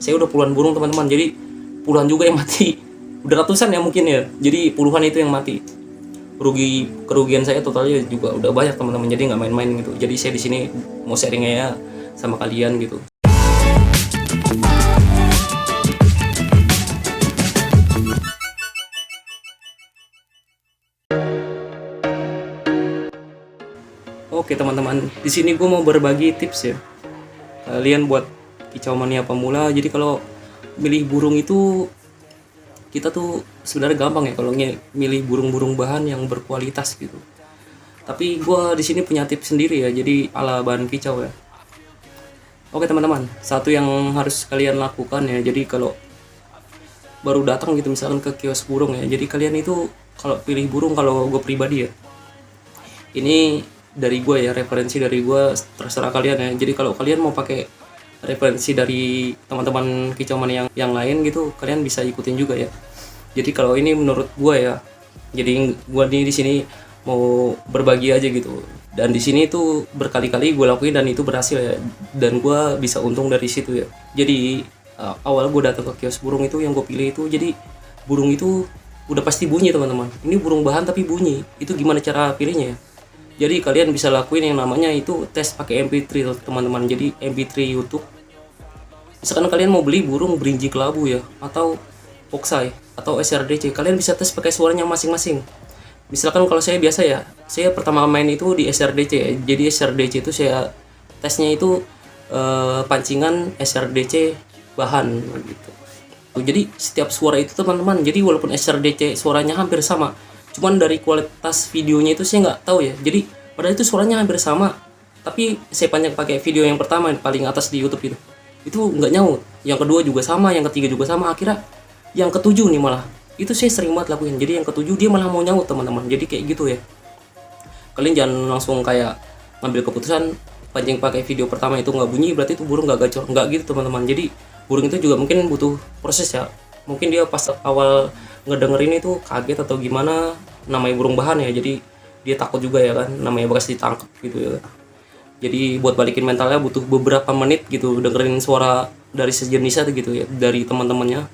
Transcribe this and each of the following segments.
Saya udah puluhan burung teman-teman, jadi puluhan juga yang mati. Udah ratusan ya mungkin ya, jadi puluhan itu yang mati. Kerugian saya totalnya juga udah banyak teman-teman, jadi nggak main-main gitu. Jadi saya di sini mau sharing ya sama kalian gitu. Oke teman-teman, di sini gue mau berbagi tips ya kalian buat kicau mania pemula. Jadi kalau milih burung itu kita tuh sebenarnya gampang ya kalau milih burung-burung bahan yang berkualitas gitu. Tapi gue di sini punya tips sendiri ya, jadi ala bahan kicau ya. Oke teman-teman, satu yang harus kalian lakukan ya, jadi kalau baru datang gitu misalkan ke kios burung ya, jadi kalian itu kalau pilih burung, kalau gue pribadi ya, ini dari gue ya, referensi dari gue, terserah kalian ya. Jadi kalau kalian mau pakai referensi dari teman-teman kicau mania yang lain gitu, kalian bisa ikutin juga ya. Jadi kalau ini menurut gue ya, jadi gue di sini mau berbagi aja gitu. Dan di sini tuh berkali-kali gue lakuin dan itu berhasil ya. Dan gue bisa untung dari situ ya. Jadi awal gue datang ke kios burung itu yang gue pilih itu, jadi burung itu udah pasti bunyi teman-teman. Ini burung bahan tapi bunyi. Itu gimana cara pilihnya ya? Jadi kalian bisa lakuin yang namanya itu tes pakai MP3 teman-teman. Jadi MP3 YouTube. Misalkan kalian mau beli burung berinji kelabu ya, atau Foxeye atau SRDC, kalian bisa tes pakai suaranya masing-masing. Misalkan kalau saya biasa ya, saya pertama main itu di SRDC ya. Jadi SRDC itu saya tesnya itu pancingan SRDC bahan gitu. Jadi setiap suara itu teman-teman, jadi walaupun SRDC suaranya hampir sama, cuman dari kualitas videonya itu saya nggak tahu ya. Jadi padahal itu suaranya hampir sama, tapi saya pakai video yang pertama yang paling atas di YouTube itu nggak nyaut. Yang kedua juga sama, yang ketiga juga sama, akhirnya yang ketujuh nih malah itu saya sering banget lakuin. Jadi yang ketujuh dia malah mau nyaut teman-teman. Jadi kayak gitu ya, kalian jangan langsung kayak ngambil keputusan pancing pakai video pertama itu nggak bunyi berarti itu burung nggak gacor, nggak gitu teman-teman. Jadi burung itu juga mungkin butuh proses ya. Mungkin dia pas awal ngedengerin itu kaget atau gimana, namanya burung bahan ya, jadi dia takut juga ya kan, namanya bekas ditangkap gitu ya. Jadi buat balikin mentalnya butuh beberapa menit gitu, dengerin suara dari sejenis itu gitu ya, dari teman-temannya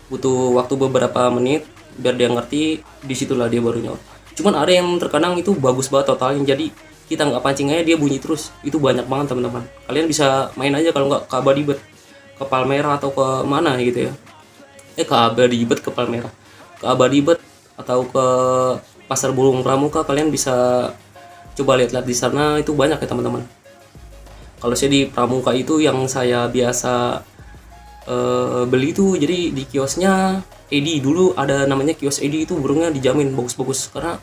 butuh waktu beberapa menit biar dia ngerti, disitulah dia baru nyaut. Cuman ada yang terkadang itu bagus banget totalnya, jadi kita nggak pancing aja dia bunyi terus. Itu banyak banget teman-teman, kalian bisa main aja kalau nggak ke Abadibet, ke Palmerah atau ke mana gitu ya, ke Abadibet, ke Palmerah, ke Abadibet atau ke Pasar Burung Pramuka, kalian bisa coba lihat-lihat di sana, itu banyak ya teman-teman. Kalau saya di Pramuka itu yang saya biasa beli tuh, jadi di kiosnya Edi, dulu ada namanya kios Edi, itu burungnya dijamin bagus-bagus. Karena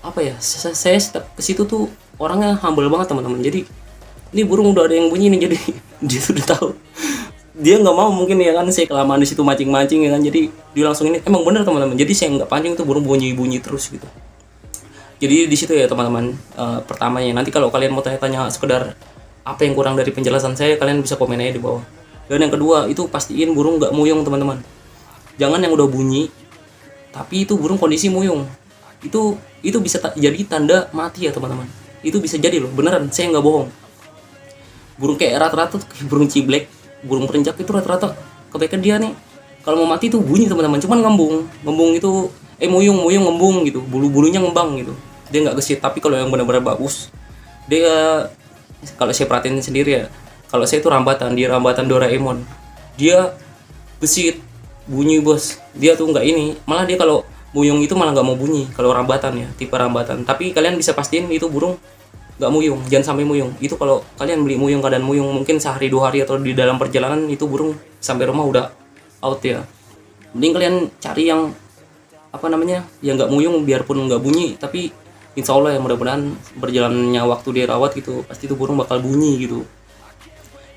apa ya, saya ke situ tuh orangnya humble banget teman-teman. Jadi ini burung udah ada yang bunyi nih, jadi dia tuh udah tahu, dia nggak mau mungkin ya kan saya kelamaan di situ mancing-mancing ya kan, jadi dia langsung ini emang bener teman-teman. Jadi saya nggak pancing tuh burung bunyi-bunyi terus gitu. Jadi di situ ya teman-teman, pertamanya nanti kalau kalian mau tanya-tanya sekedar apa yang kurang dari penjelasan saya, kalian bisa komen aja di bawah. Dan yang kedua itu pastiin burung nggak muyung teman-teman. Jangan yang udah bunyi tapi itu burung kondisi muyung, itu bisa jadi tanda mati ya teman-teman. Itu bisa jadi loh, beneran, saya nggak bohong. Burung kayak rata-rata burung ciblek, burung perenjak itu rata-rata kebaikan dia nih kalau mau mati tuh bunyi teman-teman, cuman ngembung itu muyung ngembung gitu, bulu-bulunya ngembang gitu, dia nggak gesit. Tapi kalau yang benar-benar bagus, dia, kalau saya perhatiin sendiri ya, kalau saya itu rambatan Doraemon, dia gesit bunyi bos. Dia tuh nggak ini, malah dia kalau muyung itu malah nggak mau bunyi kalau rambatan ya, tipe rambatan. Tapi kalian bisa pastiin itu burung nggak muyung, jangan sampai muyung. Itu kalau kalian beli muyung, keadaan muyung mungkin sehari 2 hari atau di dalam perjalanan, itu burung sampai rumah udah out ya. Mending kalian cari yang apa namanya, yang nggak muyung biarpun nggak bunyi, tapi insya Allah ya mudah-mudahan berjalannya waktu dia rawat gitu, pasti itu burung bakal bunyi gitu.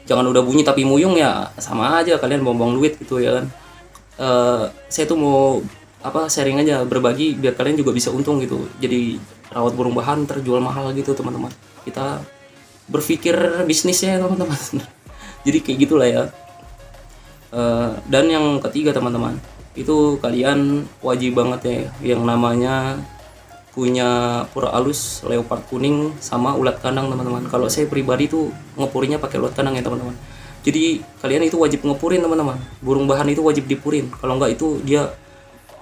Jangan udah bunyi tapi muyung ya, sama aja kalian buang-buang duit gitu ya kan. Saya tuh mau sharing aja, berbagi biar kalian juga bisa untung gitu. Jadi rawat burung bahan terjual mahal gitu teman-teman, kita berpikir bisnisnya teman-teman. Jadi kayak gitulah ya. Dan yang ketiga teman-teman, itu kalian wajib banget ya yang namanya punya pura alus leopard kuning sama ulat kandang teman-teman. Kalau saya pribadi tuh ngepurinya pakai ulat kandang ya teman-teman. Jadi kalian itu wajib ngepurin teman-teman. Burung bahan itu wajib dipurin. Kalau enggak itu dia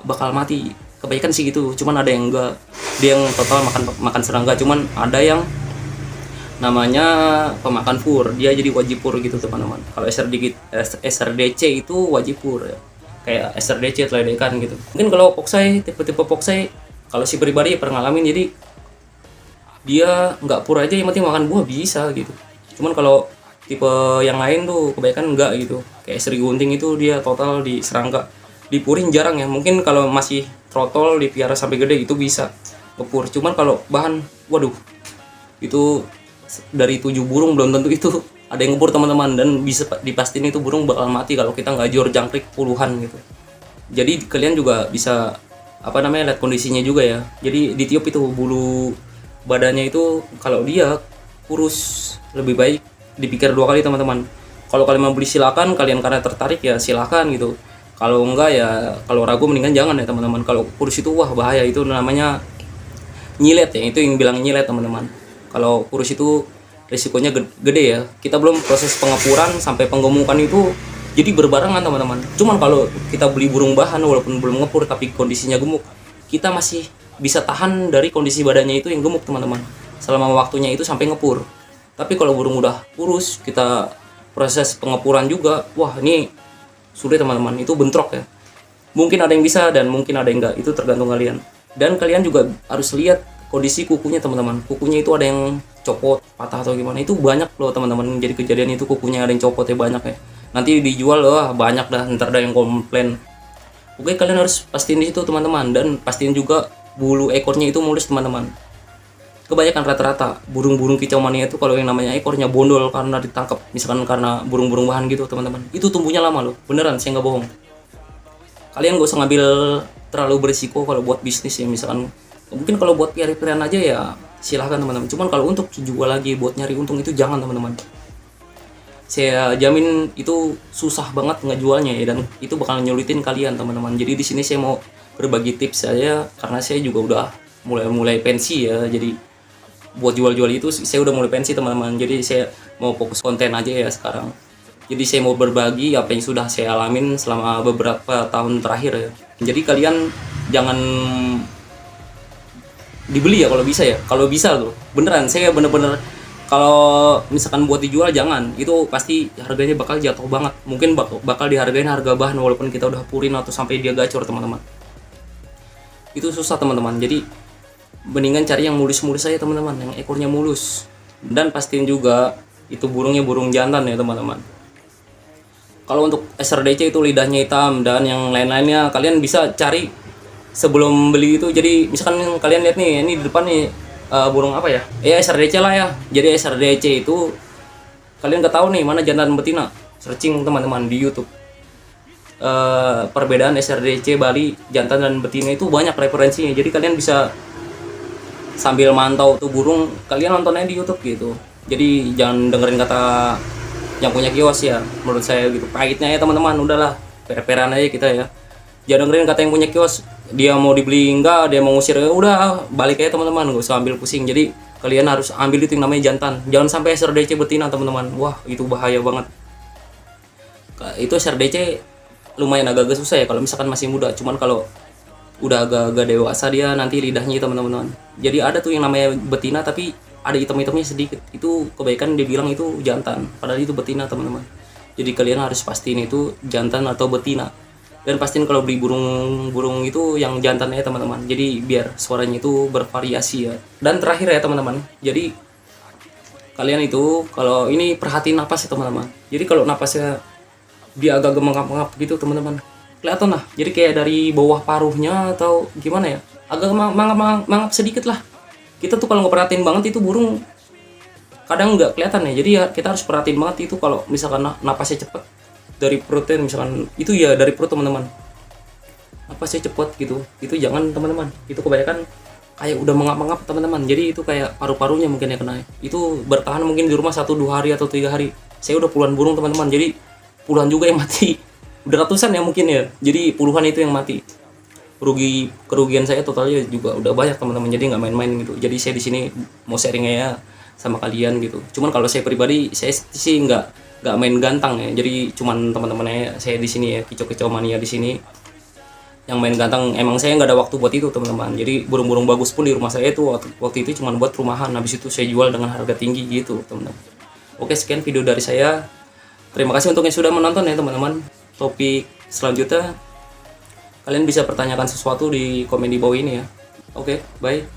bakal mati. Kebanyakan sih gitu. Cuman ada yang enggak, dia yang total makan serangga. Cuman ada yang namanya pemakan fur, dia jadi wajib pur gitu teman-teman. Kalau SRDC itu wajib pur ya. Kayak SRDC teledekan gitu. Mungkin kalau poksai, tipe-tipe poksai, kalau si pribadi ya pernah ngalamin, jadi dia nggak pur aja, yang penting makan buah bisa gitu. Cuman kalau tipe yang lain tuh kebanyakan enggak gitu. Kayak Sri Gunting itu dia total di serangga. Dipurin jarang ya. Mungkin kalau masih trotol dipiara sampai gede itu bisa ngepur. Cuman kalau bahan, waduh, itu dari 7 burung belum tentu itu ada yang ngebur teman-teman, dan bisa dipastiin itu burung bakal mati kalau kita nggak jor jangkrik puluhan gitu. Jadi kalian juga bisa lihat kondisinya juga ya. Jadi ditiup itu bulu badannya itu, kalau dia kurus lebih baik dipikir 2 kali teman-teman. Kalau kalian mau beli silakan, kalian karena tertarik ya silakan gitu. Kalau enggak ya, kalau ragu mendingan jangan ya teman-teman. Kalau kurus itu wah bahaya, itu namanya nyilet ya, itu yang bilang nyilet teman-teman. Kalau kurus itu risikonya gede ya. Kita belum proses pengepuran sampai penggemukan itu jadi berbarengan teman-teman. Cuman kalau kita beli burung bahan walaupun belum ngepur tapi kondisinya gemuk, kita masih bisa tahan dari kondisi badannya itu yang gemuk teman-teman, selama waktunya itu sampai ngepur. Tapi kalau burung udah kurus, kita proses pengepuran juga, wah ini sulit teman-teman, itu bentrok ya. Mungkin ada yang bisa dan mungkin ada yang enggak, itu tergantung kalian. Dan kalian juga harus lihat kondisi kukunya teman-teman. Kukunya itu ada yang copot, patah atau gimana, itu banyak loh teman-teman. Jadi kejadian itu kukunya ada yang copot ya, banyak ya. Nanti dijual loh banyak dah, ntar ada yang komplain. Oke, kalian harus pastiin di situ teman-teman, dan pastiin juga bulu ekornya itu mulus teman-teman. Kebanyakan rata-rata burung-burung kicau mania itu kalau yang namanya ekornya bondol karena ditangkap, misalkan karena burung-burung bahan gitu teman-teman, itu tumbuhnya lama loh, beneran saya nggak bohong. Kalian gak usah ngambil terlalu berisiko kalau buat bisnis ya, misalkan mungkin kalau buat piara-piaraan aja ya silahkan teman-teman. Cuman kalau untuk jual lagi buat nyari untung itu jangan teman-teman. Saya jamin itu susah banget ngejualnya ya, dan itu bakal nyulitin kalian teman-teman. Jadi di sini saya mau berbagi tips saya, karena saya juga udah mulai pensi ya. Jadi buat jual-jual itu saya udah mulai pensi teman-teman. Jadi saya mau fokus konten aja ya sekarang. Jadi saya mau berbagi apa yang sudah saya alamin selama beberapa tahun terakhir ya. Jadi kalian jangan dibeli ya kalau bisa ya. Kalau bisa tuh beneran, saya bener-bener kalau misalkan buat dijual jangan, itu pasti harganya bakal jatuh banget. Mungkin bakal dihargain harga bahan walaupun kita udah purin atau sampai dia gacor teman-teman. Itu susah teman-teman. Jadi mendingan cari yang mulus-mulus aja teman-teman, yang ekornya mulus. Dan pastiin juga itu burungnya burung jantan ya teman-teman. Kalau untuk SRDC itu lidahnya hitam, dan yang lain-lainnya kalian bisa cari sebelum beli itu. Jadi misalkan kalian lihat nih, ini di depan nih burung apa ya? SRDC lah ya. Jadi SRDC itu kalian nggak tahu nih mana jantan betina, searching teman-teman di YouTube. Perbedaan SRDC Bali jantan dan betina itu banyak referensinya. Jadi kalian bisa sambil mantau tuh burung, kalian nontonnya di YouTube gitu. Jadi jangan dengerin kata yang punya kios ya, menurut saya gitu. Pahitnya ya teman-teman, udahlah per-peran aja kita ya. Jangan dengerin kata yang punya kios, dia mau dibeli enggak, dia mau ngusir ya udah balik aja teman-teman, gak usah ambil pusing. Jadi kalian harus ambil itu yang namanya jantan, jangan sampai SRDC betina teman-teman. Wah itu bahaya banget. Itu SRDC lumayan agak-agak susah ya kalau misalkan masih muda. Cuman kalau udah agak-agak dewasa dia nanti lidahnya teman-teman. Jadi ada tuh yang namanya betina tapi ada hitam-hitamnya sedikit, itu kebanyakan dia bilang itu jantan, padahal itu betina teman-teman. Jadi kalian harus pastiin itu jantan atau betina, dan pastiin kalau beli burung itu yang jantannya teman-teman. Jadi biar suaranya itu bervariasi ya. Dan terakhir ya teman-teman, jadi kalian itu kalau ini perhatiin napas ya teman-teman. Jadi kalau napasnya dia agak mengap-mengap gitu teman-teman, kelihatan lah. Jadi kayak dari bawah paruhnya atau gimana ya, agak mangap sedikit lah. Kita tuh kalau nggak perhatiin banget itu burung kadang nggak kelihatan ya. Jadi ya kita harus perhatiin banget itu kalau misalkan napasnya cepet dari perutnya, misalkan itu ya dari perut teman-teman, napasnya cepet gitu, itu jangan teman-teman. Itu kebanyakan kayak udah mengap-mengap teman-teman. Jadi itu kayak paru-parunya mungkin ya kena. Itu bertahan mungkin di rumah 1-2 hari atau 3 hari. Saya udah puluhan burung teman-teman, jadi puluhan juga yang mati. Udah ratusan ya mungkin ya, jadi puluhan itu yang mati. Kerugian saya totalnya juga udah banyak teman-teman, jadi nggak main-main gitu. Jadi saya di sini mau sharing ya sama kalian gitu. Cuman kalau saya pribadi, saya sih nggak nggak main gantang ya. Jadi cuman teman-temannya saya di sini ya, kicau-kicau mania di sini yang main gantang. Emang saya nggak ada waktu buat itu teman-teman. Jadi burung-burung bagus pun di rumah saya itu waktu itu cuma buat rumahan, habis itu saya jual dengan harga tinggi gitu teman-teman. Oke, sekian video dari saya. Terima kasih untuk yang sudah menonton ya teman-teman. Topik selanjutnya kalian bisa pertanyakan sesuatu di komen di bawah ini ya. Oke, bye.